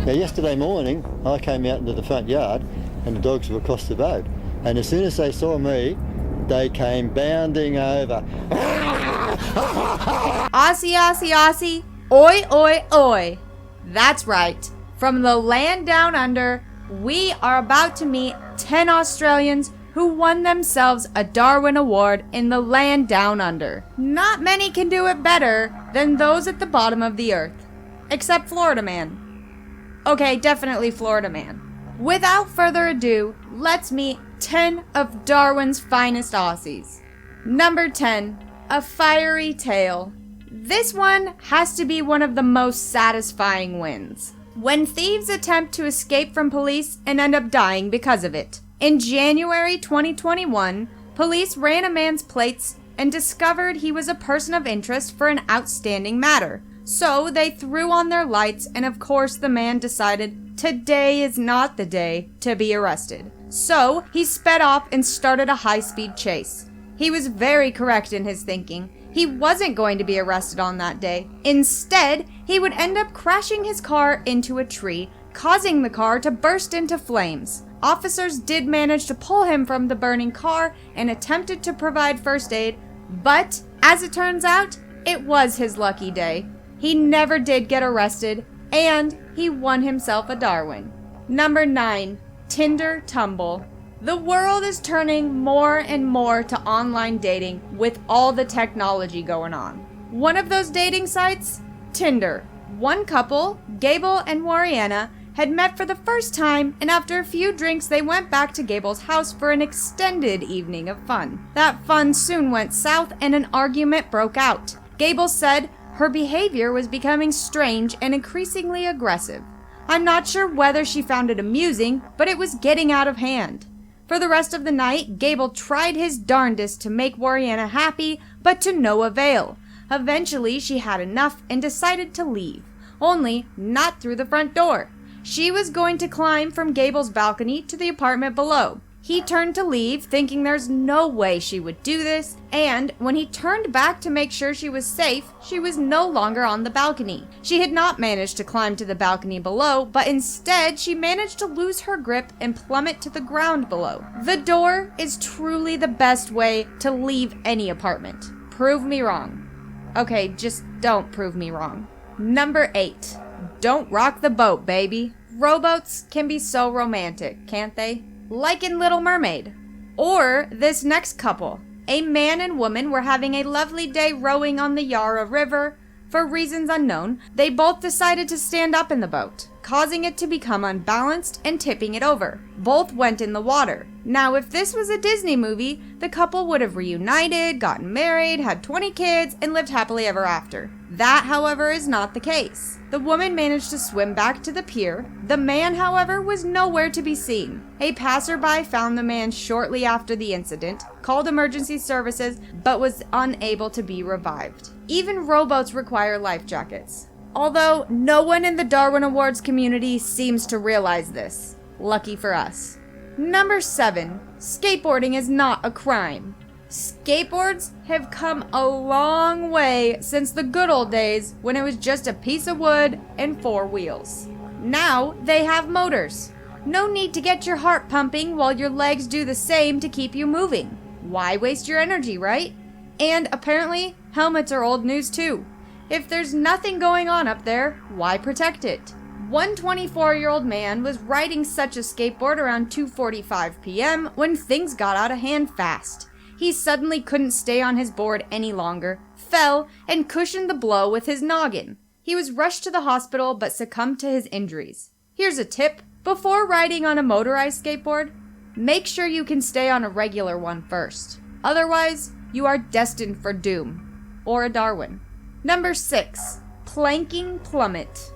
Now, yesterday morning, I came out into the front yard and the dogs were across the road. And as soon as they saw me, they came bounding over. Aussie, Aussie, Aussie, oi, oi, oi. That's right. From the land down under, we are about to meet 10 Australians who won themselves a Darwin Award in the land down under. Not many can do it better than those at the bottom of the earth. Except Florida Man. Okay, definitely Florida Man. Without further ado, let's meet 10 of Darwin's finest Aussies. Number 10, a fiery tale. This one has to be one of the most satisfying wins. When thieves attempt to escape from police and end up dying because of it. In January 2021, police ran a man's plates and discovered he was a person of interest for an outstanding matter. So they threw on their lights, and of course the man decided today is not the day to be arrested. So he sped off and started a high-speed chase. He was very correct in his thinking. He wasn't going to be arrested on that day. Instead, he would end up crashing his car into a tree, causing the car to burst into flames. Officers did manage to pull him from the burning car and attempted to provide first aid, but as it turns out, it was his lucky day. He never did get arrested, and he won himself a Darwin. Number 9, Tinder Tumble. The world is turning more and more to online dating with all the technology going on. One of those dating sites? Tinder. One couple, Gable and Wariana, had met for the first time, and after a few drinks they went back to Gable's house for an extended evening of fun. That fun soon went south and an argument broke out. Gable said her behavior was becoming strange and increasingly aggressive. I'm not sure whether she found it amusing, but it was getting out of hand. For the rest of the night, Gable tried his darndest to make Wariana happy, but to no avail. Eventually, she had enough and decided to leave, only not through the front door. She was going to climb from Gable's balcony to the apartment below. He turned to leave, thinking there's no way she would do this, and when he turned back to make sure she was safe, she was no longer on the balcony. She had not managed to climb to the balcony below, but instead she managed to lose her grip and plummet to the ground below. The door is truly the best way to leave any apartment. Prove me wrong. Okay, just don't prove me wrong. Number 8. Don't rock the boat, baby. Rowboats can be so romantic, can't they? Like in Little Mermaid. Or this next couple. A man and woman were having a lovely day rowing on the Yarra River. For reasons unknown, they both decided to stand up in the boat, causing it to become unbalanced and tipping it over. Both went in the water. Now, if this was a Disney movie, the couple would have reunited, gotten married, had 20 kids, and lived happily ever after. That, however, is not the case. The woman managed to swim back to the pier. The man, however, was nowhere to be seen. A passerby found the man shortly after the incident, called emergency services, but was unable to be revived. Even rowboats require life jackets. Although no one in the Darwin Awards community seems to realize this. Lucky for us. Number 7. Skateboarding is not a crime. Skateboards have come a long way since the good old days when it was just a piece of wood and 4 wheels. Now they have motors. No need to get your heart pumping while your legs do the same to keep you moving. Why waste your energy, right? And apparently, helmets are old news too. If there's nothing going on up there, why protect it? One 24-year-old man was riding such a skateboard around 2:45 p.m. when things got out of hand fast. He suddenly couldn't stay on his board any longer, fell, and cushioned the blow with his noggin. He was rushed to the hospital but succumbed to his injuries. Here's a tip. Before riding on a motorized skateboard, make sure you can stay on a regular one first. Otherwise, you are destined for doom. Or a Darwin. Number 6. Planking plummet.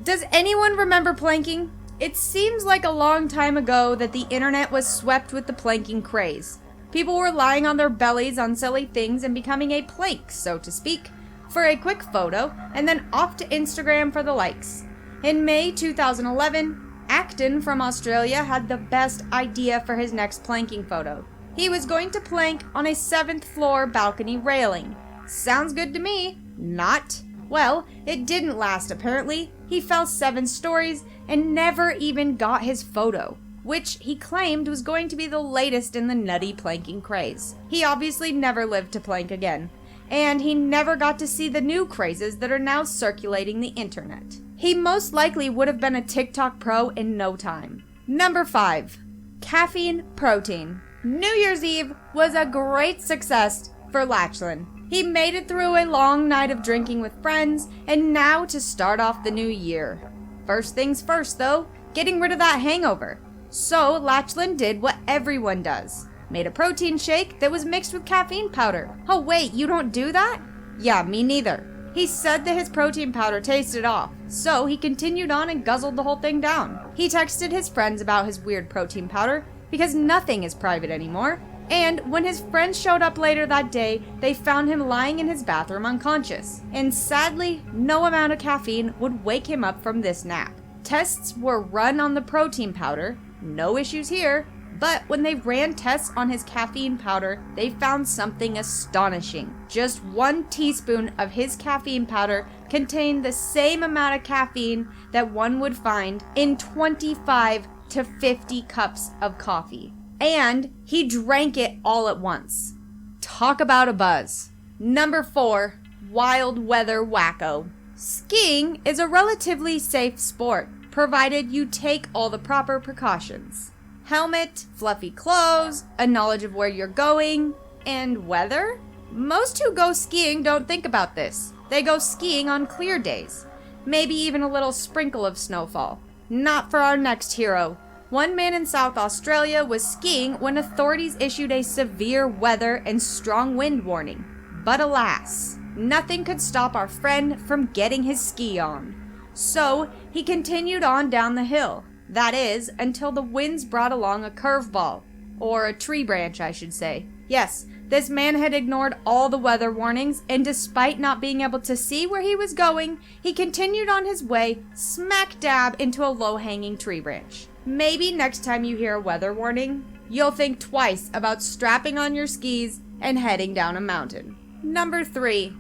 Does anyone remember planking? It seems like a long time ago that the internet was swept with the planking craze. People were lying on their bellies on silly things and becoming a plank, so to speak, for a quick photo, and then off to Instagram for the likes. In May 2011, Acton from Australia had the best idea for his next planking photo. He was going to plank on a 7th floor balcony railing. Sounds good to me. Not. Well, it didn't last apparently. He fell 7 stories and never even got his photo, which he claimed was going to be the latest in the nutty planking craze. He obviously never lived to plank again, and he never got to see the new crazes that are now circulating the internet. He most likely would have been a TikTok pro in no time. Number 5. Caffeine protein. New Year's Eve was a great success for Lachlan. He made it through a long night of drinking with friends, and now to start off the new year. First things first though, getting rid of that hangover. So Lachlan did what everyone does. Made a protein shake that was mixed with caffeine powder. Oh wait, you don't do that? Yeah, me neither. He said that his protein powder tasted off, so he continued on and guzzled the whole thing down. He texted his friends about his weird protein powder because nothing is private anymore. And when his friends showed up later that day, they found him lying in his bathroom unconscious. And sadly, no amount of caffeine would wake him up from this nap. Tests were run on the protein powder, no issues here, but when they ran tests on his caffeine powder, they found something astonishing. Just 1 teaspoon of his caffeine powder contained the same amount of caffeine that one would find in 25 to 50 cups of coffee. And he drank it all at once. Talk about a buzz. Number 4, wild weather wacko. Skiing is a relatively safe sport, provided you take all the proper precautions. Helmet, fluffy clothes, a knowledge of where you're going, and weather? Most who go skiing don't think about this. They go skiing on clear days. Maybe even a little sprinkle of snowfall. Not for our next hero. One man in South Australia was skiing when authorities issued a severe weather and strong wind warning. But alas, nothing could stop our friend from getting his ski on. So he continued on down the hill. That is, until the winds brought along a curveball. Or a tree branch, I should say. Yes, this man had ignored all the weather warnings, and despite not being able to see where he was going, he continued on his way smack dab into a low-hanging tree branch. Maybe next time you hear a weather warning, you'll think twice about strapping on your skis and heading down a mountain. Number 3,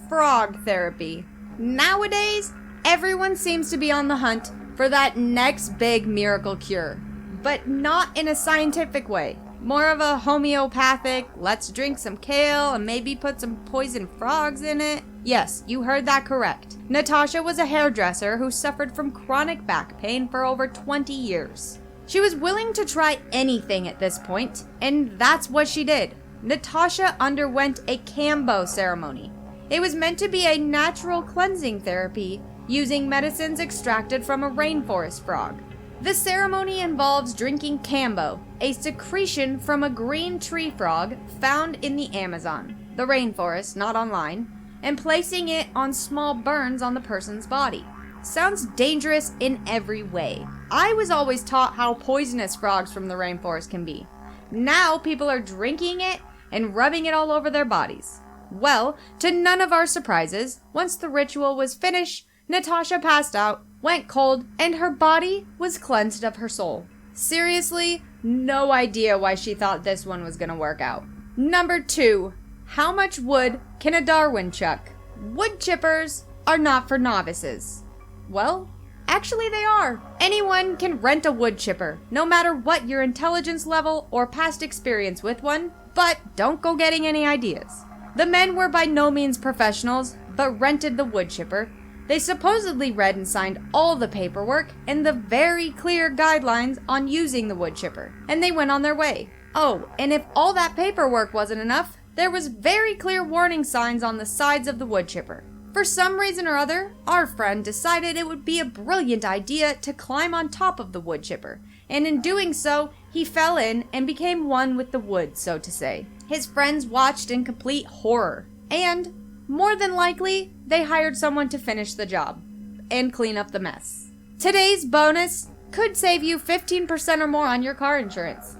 frog therapy. Nowadays, everyone seems to be on the hunt for that next big miracle cure, but not in a scientific way. More of a homeopathic, let's drink some kale and maybe put some poison frogs in it. Yes, you heard that correct. Natasha was a hairdresser who suffered from chronic back pain for over 20 years. She was willing to try anything at this point, and that's what she did. Natasha underwent a Cambo ceremony. It was meant to be a natural cleansing therapy using medicines extracted from a rainforest frog. The ceremony involves drinking Cambo, a secretion from a green tree frog found in the Amazon, the rainforest, not online, and placing it on small burns on the person's body. Sounds dangerous in every way. I was always taught how poisonous frogs from the rainforest can be. Now people are drinking it and rubbing it all over their bodies. Well, to none of our surprises, once the ritual was finished, Natasha passed out, went cold, and her body was cleansed of her soul. Seriously, no idea why she thought this one was gonna work out. Number 2, how much wood can a Darwin chuck? Wood chippers are not for novices. Well, actually they are. Anyone can rent a wood chipper, no matter what your intelligence level or past experience with one, but don't go getting any ideas. The men were by no means professionals, but rented the wood chipper. They supposedly read and signed all the paperwork and the very clear guidelines on using the wood chipper, and they went on their way. Oh, and if all that paperwork wasn't enough, there was very clear warning signs on the sides of the wood chipper. For some reason or other, our friend decided it would be a brilliant idea to climb on top of the wood chipper, and in doing so, he fell in and became one with the wood, so to say. His friends watched in complete horror, and more than likely, they hired someone to finish the job and clean up the mess. Today's bonus could save you 15% or more on your car insurance.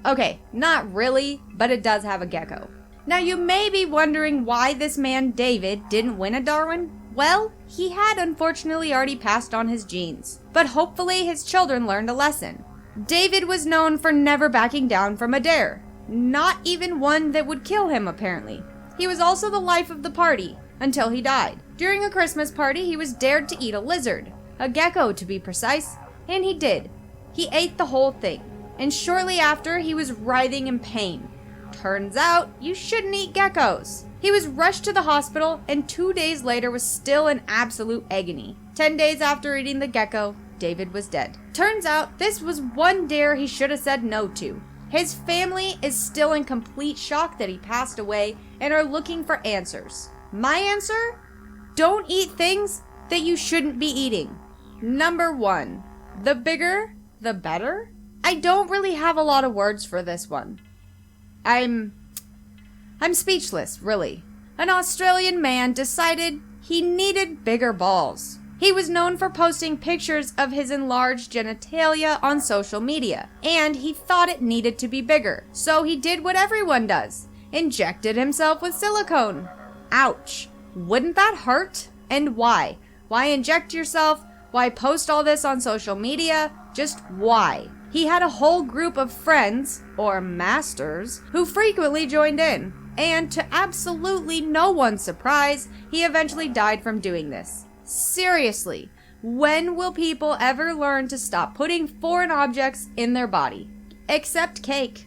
Okay, not really, but it does have a gecko. Now you may be wondering why this man David didn't win a Darwin. Well, he had unfortunately already passed on his genes, but hopefully his children learned a lesson. David was known for never backing down from a dare, not even one that would kill him apparently. He was also the life of the party, until he died. During a Christmas party, he was dared to eat a lizard. a gecko to be precise, and he did. He ate the whole thing, and shortly after he was writhing in pain. Turns out, you shouldn't eat geckos. He was rushed to the hospital and 2 days later was still in absolute agony. 10 days after eating the gecko, David was dead. Turns out, this was one dare he should have said no to. His family is still in complete shock that he passed away and are looking for answers. My answer? Don't eat things that you shouldn't be eating. Number 1. The bigger, the better? I don't really have a lot of words for this one. I'm speechless, really. An Australian man decided he needed bigger balls. He was known for posting pictures of his enlarged genitalia on social media, and he thought it needed to be bigger. So he did what everyone does, injected himself with silicone. Ouch. Wouldn't that hurt? And why? Why inject yourself? Why post all this on social media? Just why? He had a whole group of friends, or masters, who frequently joined in. And to absolutely no one's surprise, he eventually died from doing this. Seriously, when will people ever learn to stop putting foreign objects in their body? Except cake.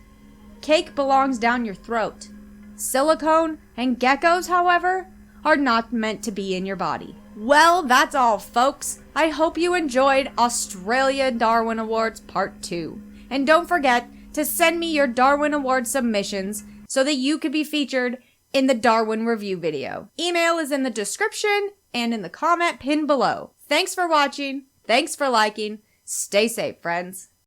Cake belongs down your throat. Silicone and geckos, however, are not meant to be in your body. Well, that's all, folks. I hope you enjoyed Australian Darwin Awards Part 2. And don't forget to send me your Darwin Award submissions so that you could be featured in the Darwin review video. Email is in the description and in the comment pinned below. Thanks for watching. Thanks for liking. Stay safe, friends.